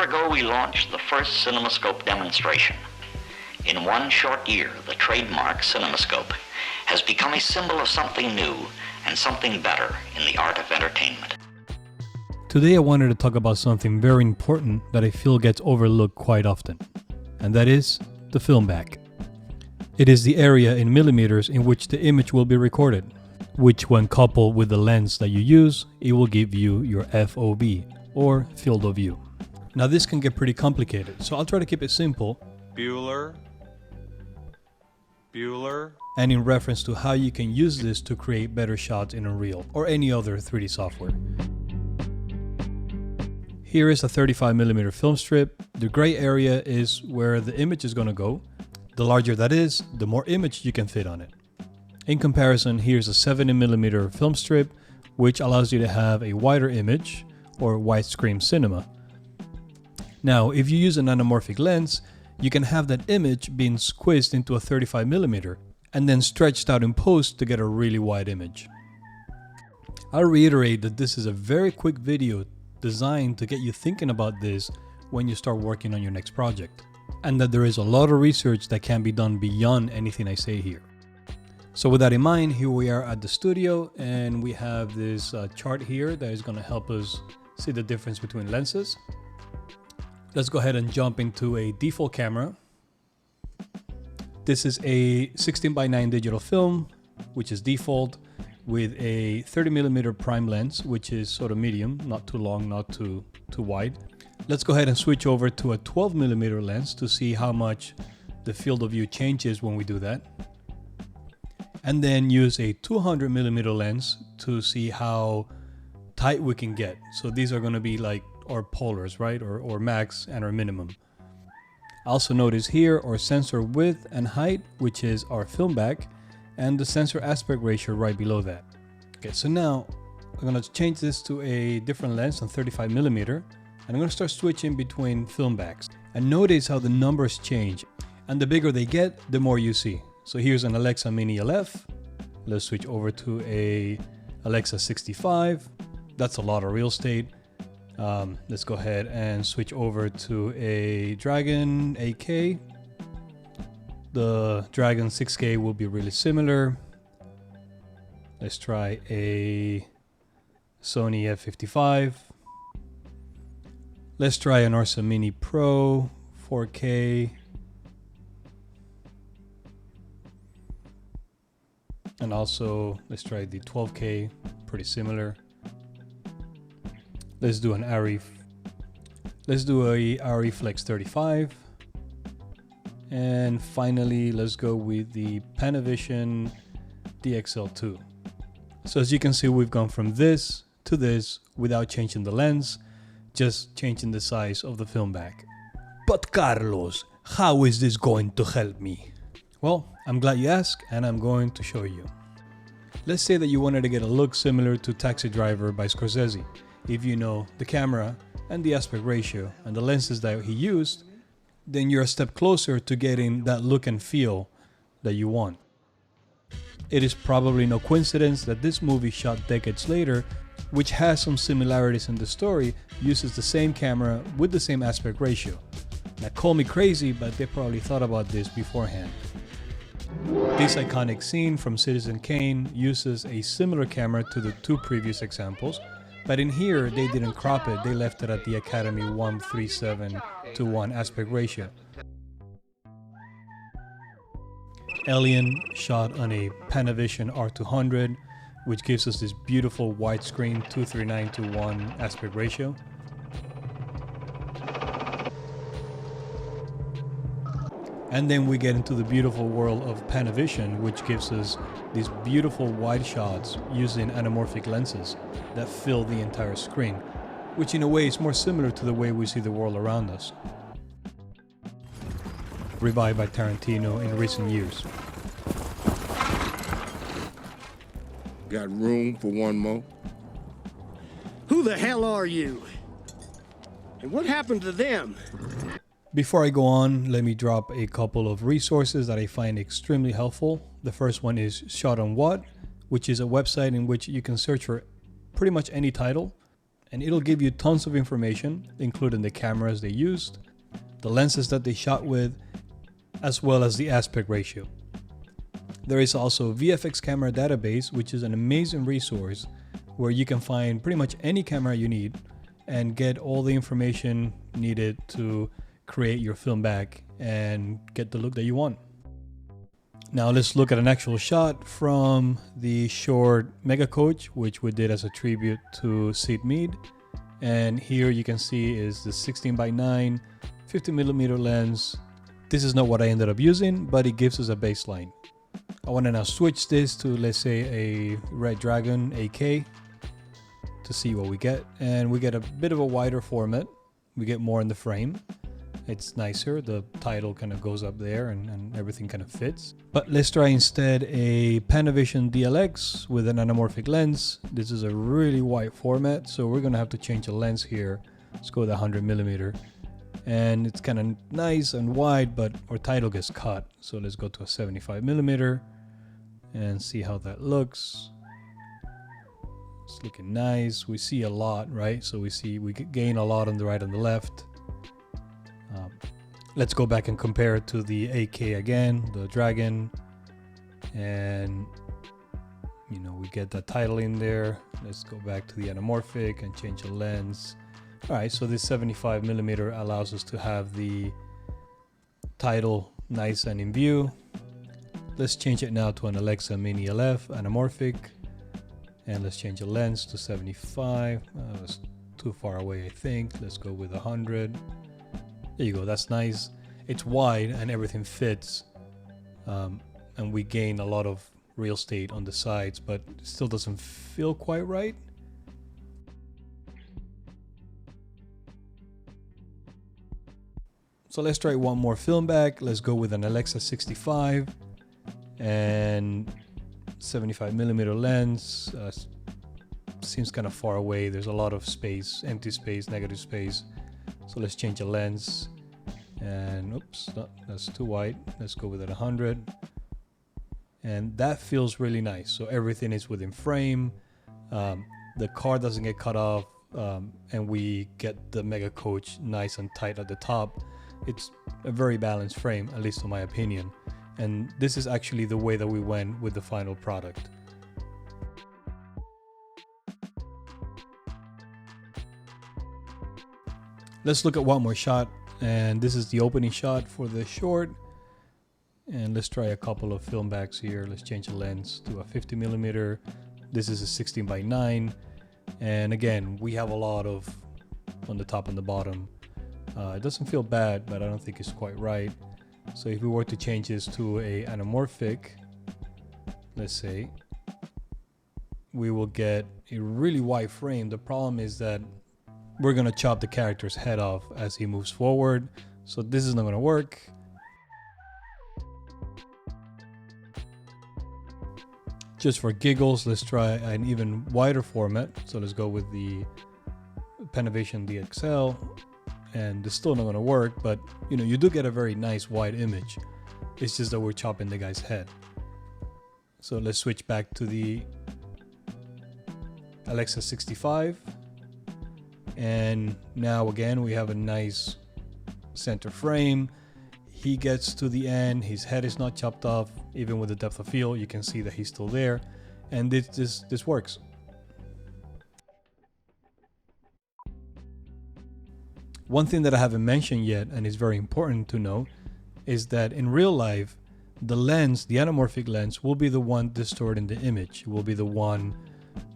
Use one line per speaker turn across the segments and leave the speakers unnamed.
ago, we launched the first CinemaScope demonstration. In one short year, the trademark CinemaScope has become a symbol of something new and something better in the art of entertainment.
Today I wanted to talk about something very important that I feel gets overlooked quite often, and that is the FilmBack. It is the area in millimeters in which the image will be recorded, which when coupled with the lens that you use, it will give you your FOV, or field of view. Now this can get pretty complicated, so I'll try to keep it simple. Bueller. And in reference to how you can use this to create better shots in Unreal or any other 3D software. Here is a 35mm film strip. The gray area is where the image is going to go. The larger that is, the more image you can fit on it. In comparison, here's a 70mm film strip, which allows you to have a wider image or widescreen cinema. Now, if you use an anamorphic lens, you can have that image being squeezed into a 35mm and then stretched out in post to get a really wide image. I'll reiterate that this is a very quick video designed to get you thinking about this when you start working on your next project, and that there is a lot of research that can be done beyond anything I say here. So with that in mind, here we are at the studio and we have this chart here that is going to help us see the difference between lenses. Let's go ahead and jump into a default camera. This is a 16:9 digital film, which is default, with a 30mm prime lens, which is sort of medium, not too long, not too wide. Let's go ahead and switch over to a 12mm lens to see how much the field of view changes when we do that. And then use a 200mm lens to see how tight we can get. So these are going to be like our polars, right? Or max and our minimum. Also notice here our sensor width and height, which is our FilmBack, and the sensor aspect ratio right below that. Okay, so now I'm going to change this to a different lens on 35mm, and I'm going to start switching between FilmBacks. And notice how the numbers change, and the bigger they get, the more you see. So here's an Alexa Mini LF. Let's switch over to a Alexa 65. That's a lot of real estate. Let's go ahead and switch over to a Dragon 8K. The Dragon 6K will be really similar. Let's try a Sony F55. Let's try an Ursa Mini Pro 4K. And also let's try the 12K, pretty similar. Let's do an a ARRI Flex 35. And finally, let's go with the Panavision DXL2. So as you can see, we've gone from this to this without changing the lens, just changing the size of the FilmBack. But Carlos, how is this going to help me? Well, I'm glad you asked, and I'm going to show you. Let's say that you wanted to get a look similar to Taxi Driver by Scorsese. If you know the camera and the aspect ratio and the lenses that he used, then you're a step closer to getting that look and feel that you want. It is probably no coincidence that this movie, shot decades later, which has some similarities in the story, uses the same camera with the same aspect ratio. Now call me crazy, but they probably thought about this beforehand. This iconic scene from Citizen Kane uses a similar camera to the two previous examples, but in here they didn't crop it, they left it at the Academy 1:37:1 aspect ratio. Alien shot on a Panavision R200, which gives us this beautiful widescreen 2:39:1 aspect ratio. And then we get into the beautiful world of Panavision, which gives us these beautiful wide shots using anamorphic lenses that fill the entire screen, which in a way is more similar to the way we see the world around us. Revived by Tarantino in recent years.
Got room for one more?
Who the hell are you? And what happened to them?
Before I go on, let me drop a couple of resources that I find extremely helpful. The first one is Shot on What, which is a website in which you can search for pretty much any title. and it'll give you tons of information, including the cameras they used, the lenses that they shot with, as well as the aspect ratio. There is also VFX camera database, which is an amazing resource where you can find pretty much any camera you need and get all the information needed to create your FilmBack and get the look that you want. Now let's look at an actual shot from the short Mega Coach, which we did as a tribute to Sid Mead. And here you can see is the 16:9 50mm lens. This is not what I ended up using, but it gives us a baseline. I want to now switch this to, let's say, a Red Dragon AK to see what we get. And we get a bit of a wider format. We get more in the frame. It's nicer, the title kind of goes up there and everything kind of fits. But let's try instead a Panavision DLX with an anamorphic lens. This is a really wide format, so we're gonna have to change the lens here. Let's go with 100mm. And it's kind of nice and wide, but our title gets cut. So let's go to a 75mm and see how that looks. It's looking nice. We see a lot, right? So we gain a lot on the right and the left. Let's go back and compare it to the AK again, the Dragon, and you know, we get the title in there. Let's go back to the anamorphic and change the lens. All right, so this 75mm allows us to have the title nice and in view. Let's change it now to an Alexa Mini LF anamorphic, and let's change the lens to 75. That's too far away, I think. Let's go with 100. There you go, that's nice. It's wide and everything fits. And we gain a lot of real estate on the sides, but it still doesn't feel quite right. So let's try one more FilmBack. Let's go with an Alexa 65 and 75mm lens. Seems kind of far away. There's a lot of space, empty space, negative space. So let's change the lens, and oops, no, that's too wide. Let's go with it 100, and that feels really nice. So everything is within frame. The car doesn't get cut off, and we get the Mega Coach nice and tight at the top. It's a very balanced frame, at least in my opinion. And this is actually the way that we went with the final product. Let's look at one more shot, and this is the opening shot for the short. And let's try a couple of FilmBacks here. Let's change the lens to a 50mm. This is a 16:9, and again, we have a lot of on the top and the bottom. It doesn't feel bad, but I don't think it's quite right. So if we were to change this to a anamorphic, let's say, we will get a really wide frame. The problem is that we're gonna chop the character's head off as he moves forward, so this is not gonna work. Just for giggles, let's try an even wider format. So let's go with the Panavision DXL, and it's still not gonna work, but you know, you do get a very nice wide image. It's just that we're chopping the guy's head. So let's switch back to the Alexa 65. And now again, we have a nice center frame. He gets to the end, his head is not chopped off. Even with the depth of field, you can see that he's still there. And this works. One thing that I haven't mentioned yet, and is very important to know, is that in real life, the lens, the anamorphic lens, will be the one distorting the image. It will be the one,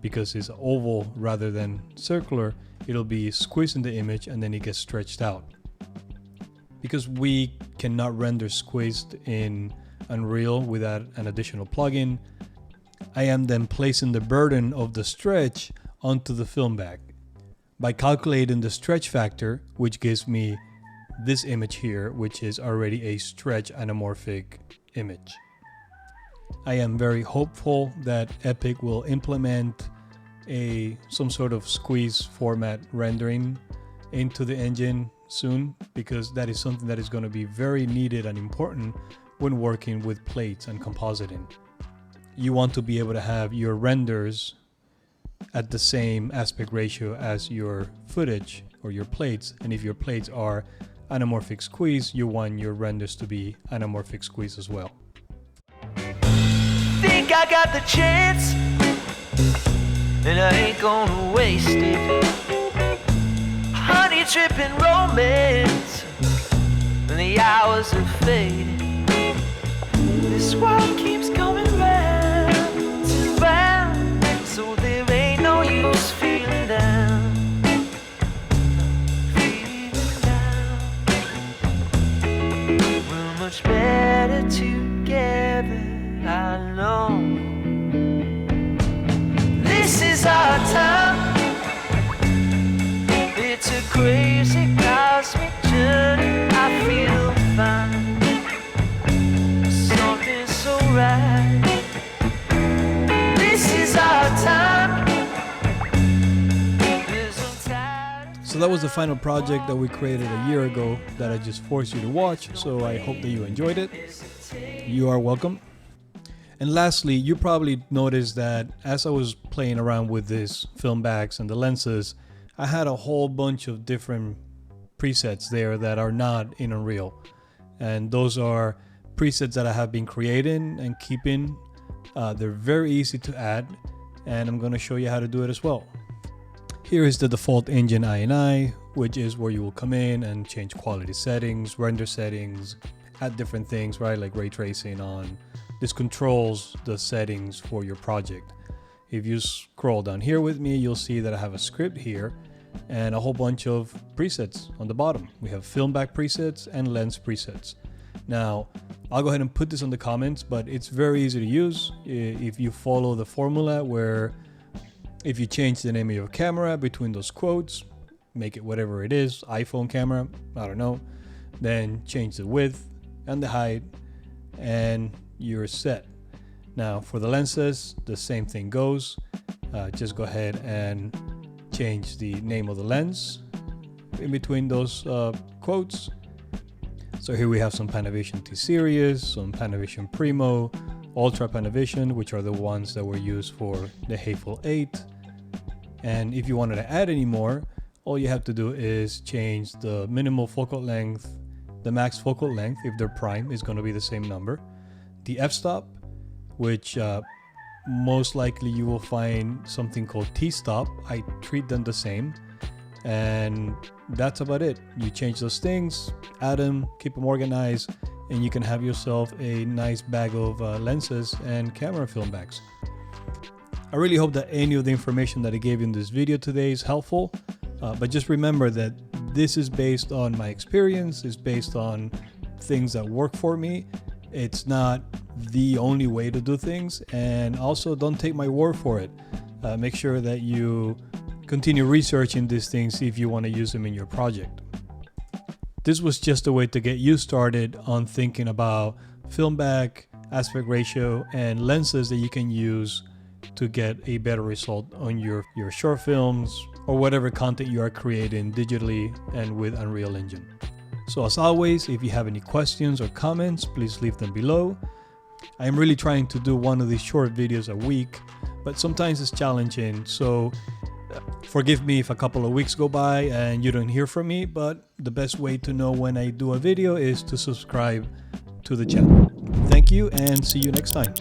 because it's oval rather than circular, it'll be squeezing the image and then it gets stretched out. Because we cannot render squeezed in Unreal without an additional plugin, I am then placing the burden of the stretch onto the FilmBack by calculating the stretch factor, which gives me this image here, which is already a stretch anamorphic image. I am very hopeful that Epic will implement some sort of squeeze format rendering into the engine soon, because that is something that is going to be very needed and important when working with plates and compositing. You want to be able to have your renders at the same aspect ratio as your footage or your plates. And if your plates are anamorphic squeeze, you want your renders to be anamorphic squeeze as well.
Think I got the chance, and I ain't gonna waste it. Honey dripping romance, and the hours are fading. This world keeps going round and round, so there ain't no use feeling down. Feeling down. We're much better together, I know. This is our time. It's a crazy cosmic journey. I feel fine. Something's so right. This is our time.
So that was the final project that we created a year ago that I just forced you to watch. So I hope that you enjoyed it. You are welcome. And lastly, you probably noticed that as I was playing around with this FilmBacks and the lenses, I had a whole bunch of different presets there that are not in Unreal. And those are presets that I have been creating and keeping. They're very easy to add, and I'm going to show you how to do it as well. Here is the Defaultengine.ini, which is where you will come in and change quality settings, render settings, add different things, right? Like ray tracing on. This controls the settings for your project. If you scroll down here with me, you'll see that I have a script here and a whole bunch of presets on the bottom. We have FilmbackPresets and LensPresets. Now, I'll go ahead and put this in the comments, but it's very easy to use if you follow the formula where if you change the name of your camera between those quotes, make it whatever it is, iPhone camera, I don't know, then change the width and the height, and you're set. Now for the lenses, the same thing goes. Just go ahead and change the name of the lens in between those quotes. So here we have some Panavision T-Series, some Panavision Primo, Ultra Panavision, which are the ones that were used for the Hateful Eight. And if you wanted to add any more, all you have to do is change the minimal focal length, the max focal length, if they're prime, is going to be the same number. The f-stop, which most likely you will find something called t-stop. I treat them the same, and that's about it. You change those things, add them, keep them organized, and you can have yourself a nice bag of lenses and camera filmbacks. I really hope that any of the information that I gave you in this video today is helpful, but just remember that this is based on my experience, it's based on things that work for me. It's not the only way to do things, and also don't take my word for it. Make sure that you continue researching these things if you want to use them in your project. This was just a way to get you started on thinking about FilmBack, aspect ratio, and lenses that you can use to get a better result on your short films or whatever content you are creating digitally and with Unreal Engine. So as always, if you have any questions or comments, please leave them below. I am really trying to do one of these short videos a week, but sometimes it's challenging, so forgive me if a couple of weeks go by and you don't hear from me, but the best way to know when I do a video is to subscribe to the channel. Thank you and see you next time.